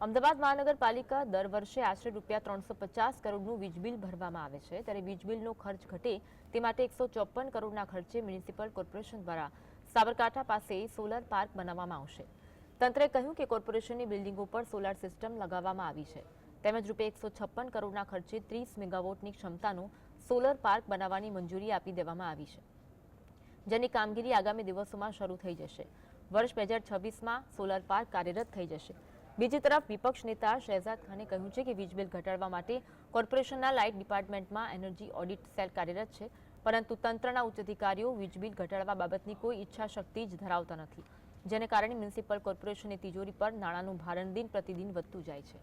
અમદાવાદ મહાનગરપાલિકા દર વર્ષે આશરે ₹350 કરોડનું વીજ બિલ ભરવામાં આવે છે, ત્યારે વીજ બિલનો ખર્ચ ઘટે તે માટે 154 કરોડના ખર્ચે મ્યુનિસિપલ કોર્પોરેશન દ્વારા સાબરકાંઠા પાસે સોલર પાર્ક બનાવવામાં આવશે। તંત્રે કહ્યું કે કોર્પોરેશનની બિલ્ડિંગો પર સોલાર સિસ્ટમ લગાવવામાં આવી છે, તેમજ ₹156 કરોડના ખર્ચે 30 મેગાવોટની ક્ષમતાનું સોલર પાર્ક બનાવવાની મંજૂરી આપી દેવામાં આવી છે, જેની કામગીરી આગામી દિવસોમાં શરૂ થઈ જશે। વર્ષ 2026માં સોલર પાર્ક કાર્યરત થઈ જશે। બીજી તરફ વિપક્ષ નેતા શહેજાદ ખાને કહ્યું છે કે વીજ બિલ ઘટાડવા માટે કોર્પોરેશનના લાઇટ ડિપાર્ટમેન્ટમાં એનર્જી ઓડિટ સેલ કાર્યરત છે, પરંતુ તંત્રના ઉચ્ચ અધિકારીઓ વીજ બિલ ઘટાડવા બાબતની કોઈ ઈચ્છાશક્તિ જ ધરાવતા નથી, જેને કારણે મ્યુનિસિપલ કોર્પોરેશનની તિજોરી પર નાણાંનું ભારણ દિન પ્રતિદિન વધતું જાય છે।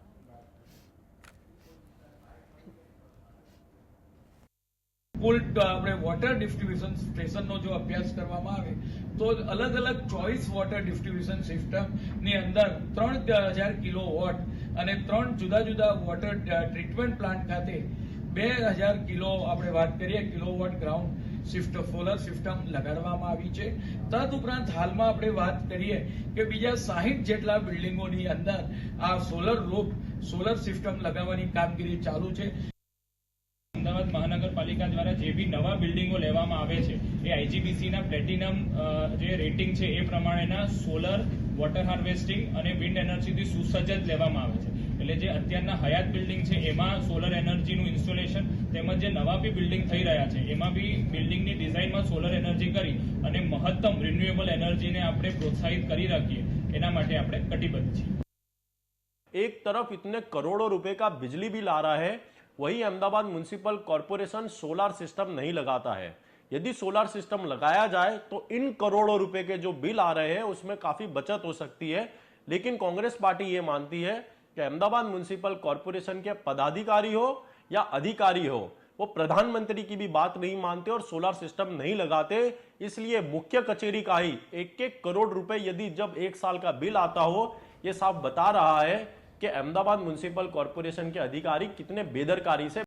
કુલ આપણે વોટર ડિસ્ટ્રીબ્યુશન સ્ટેશનનો જો અભ્યાસ કરવામાં આવે તો અલગ અલગ ચોઈસ વોટર ડિસ્ટ્રીબ્યુશન સિસ્ટમની અંદર 3000 કિલોવોટ અને 3 જુદા જુદા વોટર ટ્રીટમેન્ટ પ્લાન્ટ ખાતે 2000 કિલો આપણે વાત કરીએ કિલોવોટ ગ્રાઉન્ડ સોલર સિસ્ટમ લગાડવામાં આવી છે। તદુપરાંત હાલમાં આપણે વાત કરીએ કે બીજા 60 જેટલા બિલ્ડિંગોની અંદર આ સોલર રૂફ સોલર સિસ્ટમ લગાવવાની કામગીરી ચાલુ છે। અમદાવાદ મહાનગરપાલિકા દ્વારા જે બી નવા બિલ્ડિંગો લેવામાં આવે છે એ આઈજીબીસીના પ્લેટિનમ જે રેટિંગ છે એ પ્રમાણેના સોલર વોટર હાર્વેસ્ટિંગ અને વિન્ડ એનર્જીથી સુસજ્જ લેવામાં આવે છે। એટલે જે અત્યારના હયાત બિલ્ડિંગ છે એમાં સોલર એનર્જીનું ઇન્સ્ટોલેશન તેમજ જે નવા બી બિલ્ડિંગ થઈ રહ્યા છે એમાં બી બિલ્ડિંગની ડિઝાઇનમાં સોલર એનર્જી કરી અને મહત્તમ રિન્યુએબલ એનર્જીને આપણે પ્રોત્સાહિત કરી રાખીએ એના માટે આપણે કટિબદ્ધ છીએ। एक तरफ इतने करोड़ों रुपए का बिजली बिल आ रहा है, वही Ahmedabad municipal corporation solar system नहीं लगाता है। यदि सोलार सिस्टम लगाया जाए तो इन करोड़ों रुपए के जो बिल आ रहे हैं उसमें काफी बचत हो सकती है, लेकिन कांग्रेस पार्टी ये मानती है कि अहमदाबाद म्युनिसिपल कॉर्पोरेशन के पदाधिकारी हो या अधिकारी हो, वो प्रधानमंत्री की भी बात नहीं मानते और सोलार सिस्टम नहीं लगाते। इसलिए मुख्य कचेरी का ही 1-1 करोड़ रुपए यदि जब 1 साल का बिल आता हो, ये साफ बता रहा है कि अहमदाबाद म्युनिसिपल कॉर्पोरेशन के अधिकारी कितने बेदरकारी से